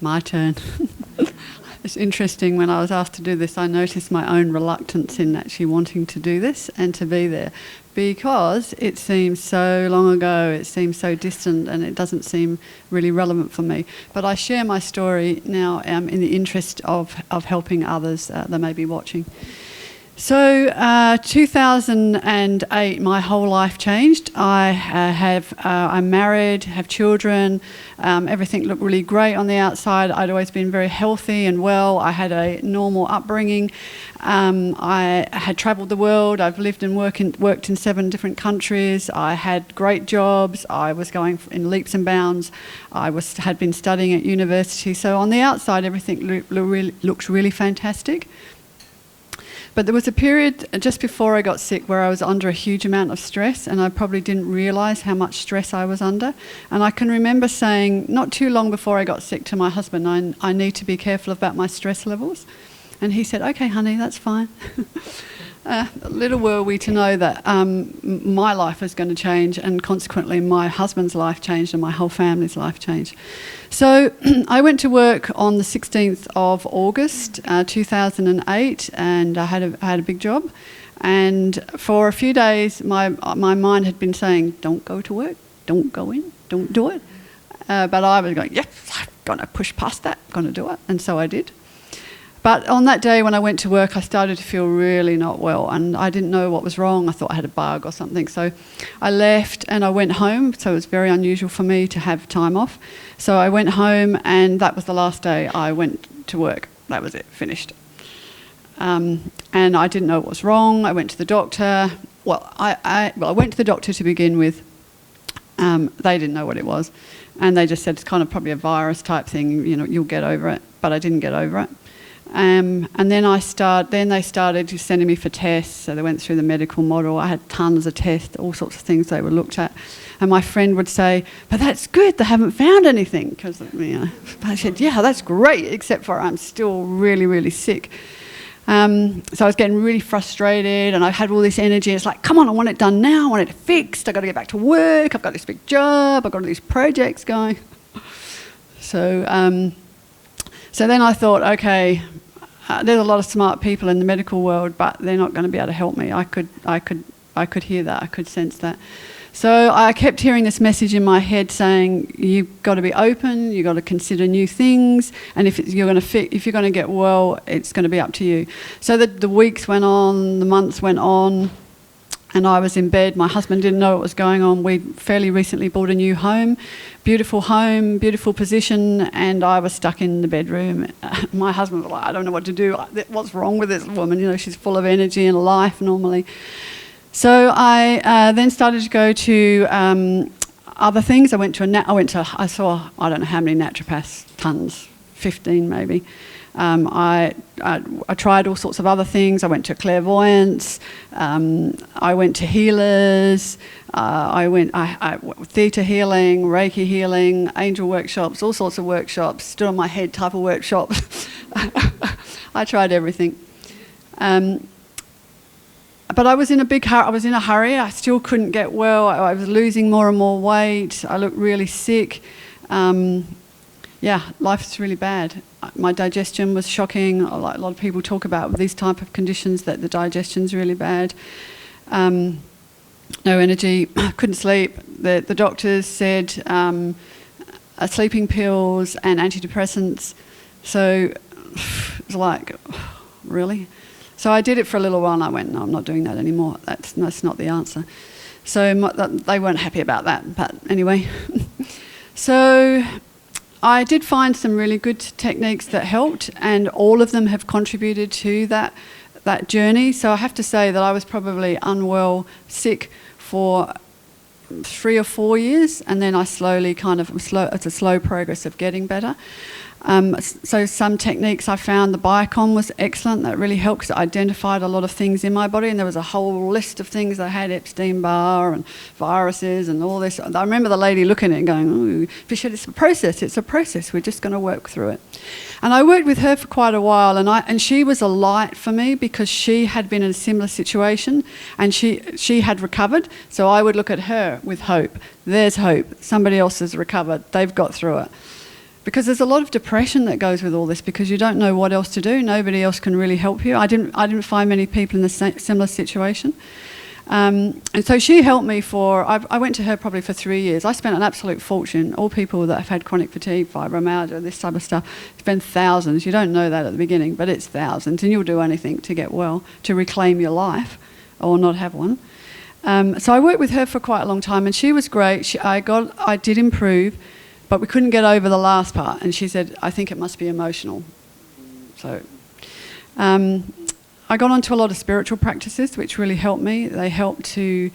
My turn. It's interesting, when I was asked to do this, I noticed my own reluctance in actually wanting to do this and to be there, because it seems so long ago, it seems so distant, and it doesn't seem really relevant for me. But I share my story now in the interest of helping others that may be watching. So 2008, my whole life changed. I'm married, have children. Everything looked really great on the outside. I'd always been very healthy and well. I had a normal upbringing. I had travelled the world. I've lived and worked in 7 different countries. I had great jobs. I was going in leaps and bounds. Had been studying at university. So on the outside, everything looked really fantastic. But there was a period just before I got sick where I was under a huge amount of stress, and I probably didn't realise how much stress I was under. And I can remember saying, not too long before I got sick, to my husband, I need to be careful about my stress levels. And he said, okay, honey, that's fine. Little were we to know that my life was going to change, and consequently my husband's life changed and my whole family's life changed. So I went to work on the 16th of August 2008, and I had a big job. And for a few days my mind had been saying, don't go to work, don't go in, don't do it. But I was going, yes, I'm going to push past that, I'm going to do it. And so I did. But on that day when I went to work, I started to feel really not well, and I didn't know what was wrong. I thought I had a bug or something. So I left and I went home. So it was very unusual for me to have time off. So I went home, and that was the last day I went to work. That was it, finished. And I didn't know what was wrong. I went to the doctor. Well, I went to the doctor to begin with. They didn't know what it was. And they just said it's kind of probably a virus type thing, you know, you'll get over it. But I didn't get over it. And then they started sending me for tests. So they went through the medical model. I had tons of tests, all sorts of things they were looked at. And my friend would say, but that's good, they haven't found anything. Because, you know, I said, yeah, that's great, except for I'm still really, really sick. So I was getting really frustrated, and I had all this energy. It's like, come on, I want it done now. I want it fixed. I've got to get back to work. I've got this big job. I've got all these projects going. So then I thought, okay, there's a lot of smart people in the medical world, but they're not going to be able to help me. I could hear that. I could sense that. So I kept hearing this message in my head saying, you've got to be open, you've got to consider new things, and if you're going to get well, it's going to be up to you. So the weeks went on, the months went on, and I was in bed. My husband didn't know what was going on. We fairly recently bought a new home, beautiful position, and I was stuck in the bedroom. My husband was like, I don't know what to do. What's wrong with this woman? You know, she's full of energy and life normally. So I then started to go to other things. I saw, I don't know how many naturopaths, tons, 15 maybe. I tried all sorts of other things. I went to clairvoyance. I went to healers. I went theta healing, Reiki healing, angel workshops, all sorts of workshops, stood on my head type of workshops. I tried everything. But I was in a hurry. I still couldn't get well. I was losing more and more weight. I looked really sick. Life's really bad. My digestion was shocking. A lot of people talk about with these type of conditions that the digestion's really bad. No energy. Couldn't sleep. The doctors said sleeping pills and antidepressants. So it was like, really? So I did it for a little while, and I went, no, I'm not doing that anymore. That's not the answer. So they weren't happy about that. But anyway, so I did find some really good techniques that helped, and all of them have contributed to that journey. So I have to say that I was probably unwell, sick for 3 or 4 years, and then I slowly it's a slow progress of getting better. So some techniques I found, the Biocom was excellent. That really helped because it identified a lot of things in my body, and there was a whole list of things I had, Epstein-Barr and viruses and all this. I remember the lady looking at it and going, "Ooh, Fisher, it's a process. We're just going to work through it." And I worked with her for quite a while, and she was a light for me because she had been in a similar situation, and she had recovered. So I would look at her with hope. There's hope. Somebody else has recovered. They've got through it. because there's a lot of depression that goes with all this, because you don't know what else to do. Nobody else can really help you. I didn't find many people in the similar situation. And so she helped me I went to her probably for 3 years. I spent an absolute fortune. All people that have had chronic fatigue, fibromyalgia, this type of stuff, spend thousands. You don't know that at the beginning, but it's thousands, and you'll do anything to get well, to reclaim your life or not have one. So I worked with her for quite a long time, and she was great. I did improve, but we couldn't get over the last part. And she said, I think it must be emotional. So I got onto a lot of spiritual practices, which really helped me. They helped to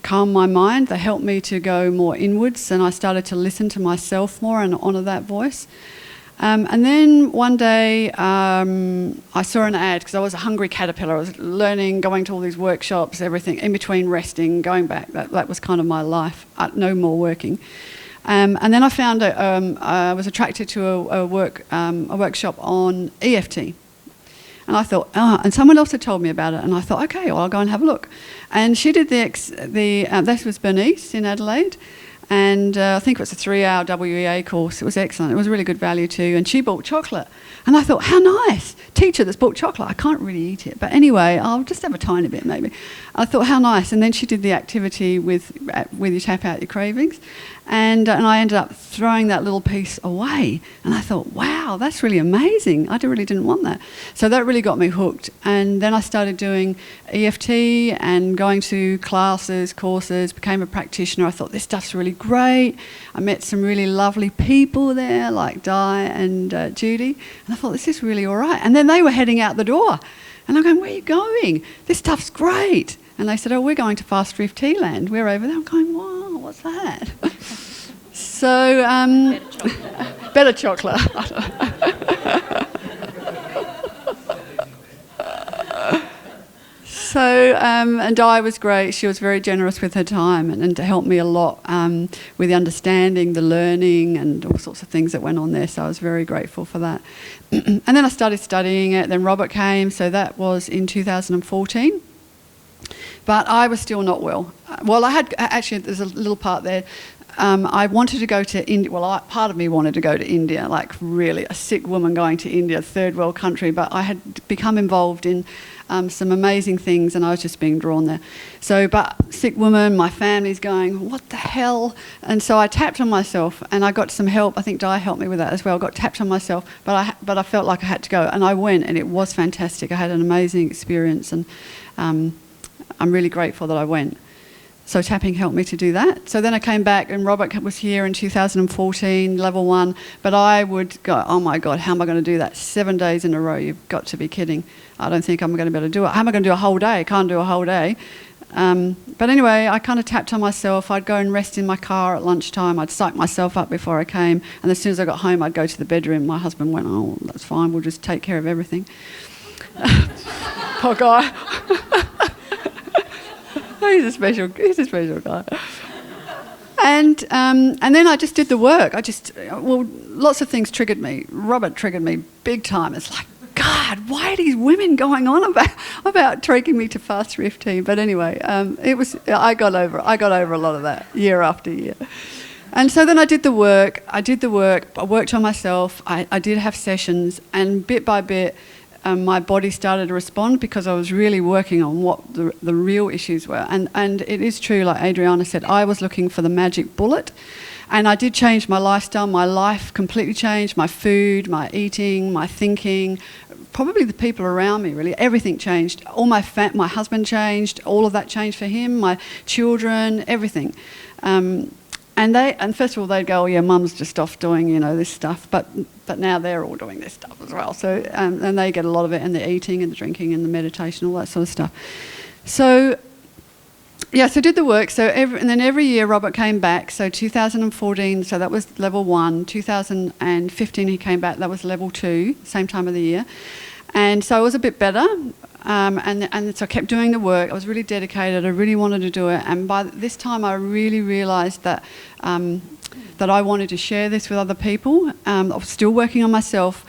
calm my mind. They helped me to go more inwards, and I started to listen to myself more and honour that voice. And then one day I saw an ad, because I was a hungry caterpillar. I was learning, going to all these workshops, everything, in between resting, going back. That was kind of my life, no more working. And then I found I was attracted to a workshop on EFT. And I thought, and someone else had told me about it, and I thought, okay, well, I'll go and have a look. And she did this was Bernice in Adelaide, and I think it was a 3-hour WEA course. It was excellent. It was really good value too. And she bought chocolate, and I thought, how nice, teacher that's bought chocolate. I can't really eat it, but anyway, I'll just have a tiny bit maybe. I thought, how nice. And then she did the activity with you tap out your cravings. And I ended up throwing that little piece away. And I thought, wow, that's really amazing. I really didn't want that. So that really got me hooked. And then I started doing EFT and going to classes, courses, became a practitioner. I thought, this stuff's really great. I met some really lovely people there, like Di and Judy. And I thought, this is really all right. And then they were heading out the door. And I'm going, where are you going? This stuff's great. And they said, oh, we're going to FasterEFT land. We're over there. I'm going, wow, what's that? So, better chocolate. So, and Di was great. She was very generous with her time and to help me a lot with the understanding, the learning, and all sorts of things that went on there. So I was very grateful for that. And then I started studying it. Then Robert came. So that was in 2014. But I was still not well. Well, I had, actually, there's a little part there. I wanted to go to India. Well, part of me wanted to go to India, like really a sick woman going to India, third world country. But I had become involved in some amazing things, and I was just being drawn there. So, but sick woman, my family's going, what the hell? And so I tapped on myself, and I got some help. I think Di helped me with that as well. Got tapped on myself, but I felt like I had to go, and I went, and it was fantastic. I had an amazing experience, and I'm really grateful that I went. So tapping helped me to do that. So then I came back, and Robert was here in 2014, level 1. But I would go, oh my God, how am I going to do that? 7 days in a row, you've got to be kidding. I don't think I'm going to be able to do it. How am I going to do a whole day? I can't do a whole day. But anyway, I kind of tapped on myself. I'd go and rest in my car at lunchtime. I'd psych myself up before I came. And as soon as I got home, I'd go to the bedroom. My husband went, oh, that's fine. We'll just take care of everything. Poor guy. He's a special guy. And then I just did the work. Lots of things triggered me. Robert triggered me big time. It's like, God, why are these women going on about taking me to FasterEFT? But anyway, I got over a lot of that year after year. And so then I did the work. I worked on myself. I did have sessions, and bit by bit, my body started to respond because I was really working on what the real issues were. And it is true, like Adriana said, I was looking for the magic bullet. And I did change my lifestyle. My life completely changed. My food, my eating, my thinking, probably the people around me, really. Everything changed. All my husband changed. All of that changed for him. My children, everything. And first of all, they'd go, oh, yeah, Mum's just off doing, this stuff. But now they're all doing this stuff as well. So, and they get a lot of it, and the eating and the drinking and the meditation, all that sort of stuff. So, yeah, so did the work. So and then every year Robert came back. So 2014, so that was level 1. 2015 he came back, that was level 2, same time of the year. And so it was a bit better. And so I kept doing the work. I was really dedicated. I really wanted to do it. And by this time, I really realised that I wanted to share this with other people. I was still working on myself,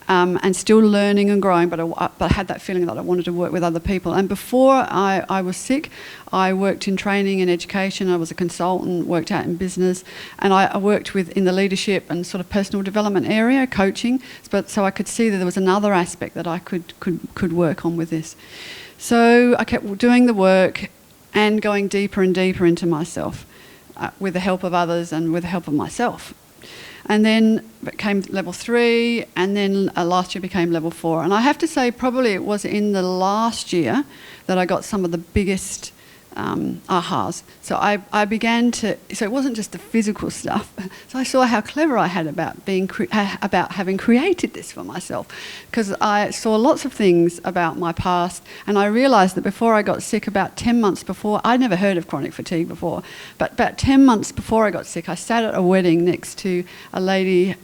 and still learning and growing, but I had that feeling that I wanted to work with other people. And before I was sick, I worked in training and education. I was a consultant, worked out in business, and I worked in the leadership and sort of personal development area, coaching. But so I could see that there was another aspect that I could work on with this. So I kept doing the work and going deeper and deeper into myself, with the help of others and with the help of myself. And then became level 3, and then last year became level 4. And I have to say, probably it was in the last year that I got some of the biggest ahas. So I began to, so it wasn't just the physical stuff. So I saw how clever I had about about having created this for myself, because I saw lots of things about my past, and I realised that before I got sick, about 10 months before, I'd never heard of chronic fatigue before, but about 10 months before I got sick, I sat at a wedding next to a lady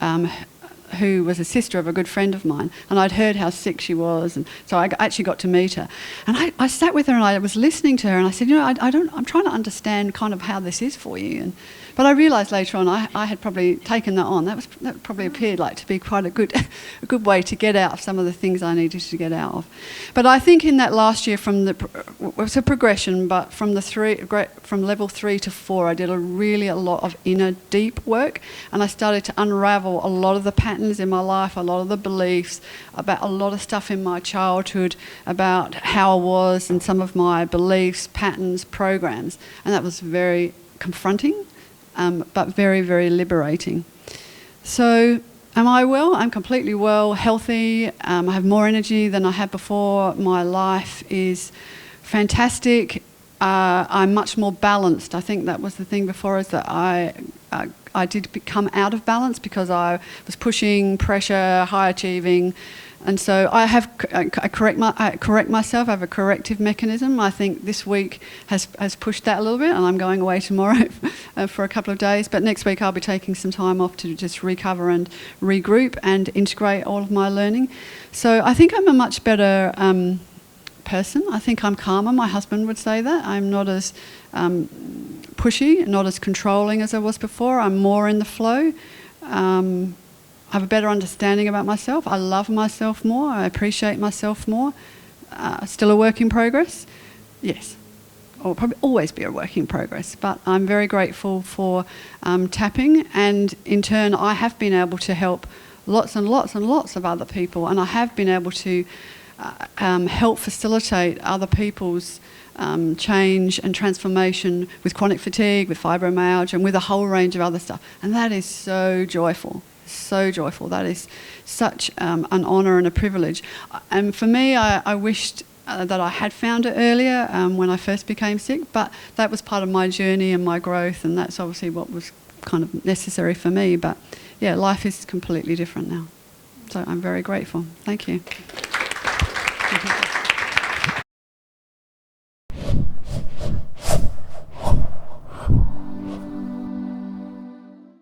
who was a sister of a good friend of mine, and I'd heard how sick she was, and so I actually got to meet her. And I sat with her and I was listening to her, and I said, I'm trying to understand kind of how this is for you. But I realised later on I had probably taken that on. That probably appeared like to be quite a good way to get out of some of the things I needed to get out of. But I think in that last year, it was a progression, but from level 3 to 4, I did a lot of inner deep work, and I started to unravel a lot of the patterns in my life, a lot of the beliefs, about a lot of stuff in my childhood, about how I was, and some of my beliefs, patterns, programs, and that was very confronting. But very, very liberating. So, am I well? I'm completely well, healthy. I have more energy than I had before. My life is fantastic. I'm much more balanced. I think that was the thing before, is that I did become out of balance because I was pushing, pressure, high achieving. And so I correct myself. I have a corrective mechanism. I think this week has pushed that a little bit, and I'm going away tomorrow for a couple of days. But next week I'll be taking some time off to just recover and regroup and integrate all of my learning. So I think I'm a much better person. I think I'm calmer. My husband would say that. I'm not as pushy, not as controlling as I was before. I'm more in the flow. I have a better understanding about myself. I love myself more. I appreciate myself more. Still a work in progress? Yes. Or probably always be a work in progress. But I'm very grateful for tapping, and in turn I have been able to help lots and lots and lots of other people, and I have been able to help facilitate other people's change and transformation with chronic fatigue, with fibromyalgia, and with a whole range of other stuff. And that is so joyful. So joyful. That is such an honour and a privilege. And for me, I wished that I had found it earlier when I first became sick, but that was part of my journey and my growth, and that's obviously what was kind of necessary for me. But yeah, life is completely different now. So I'm very grateful. Thank you.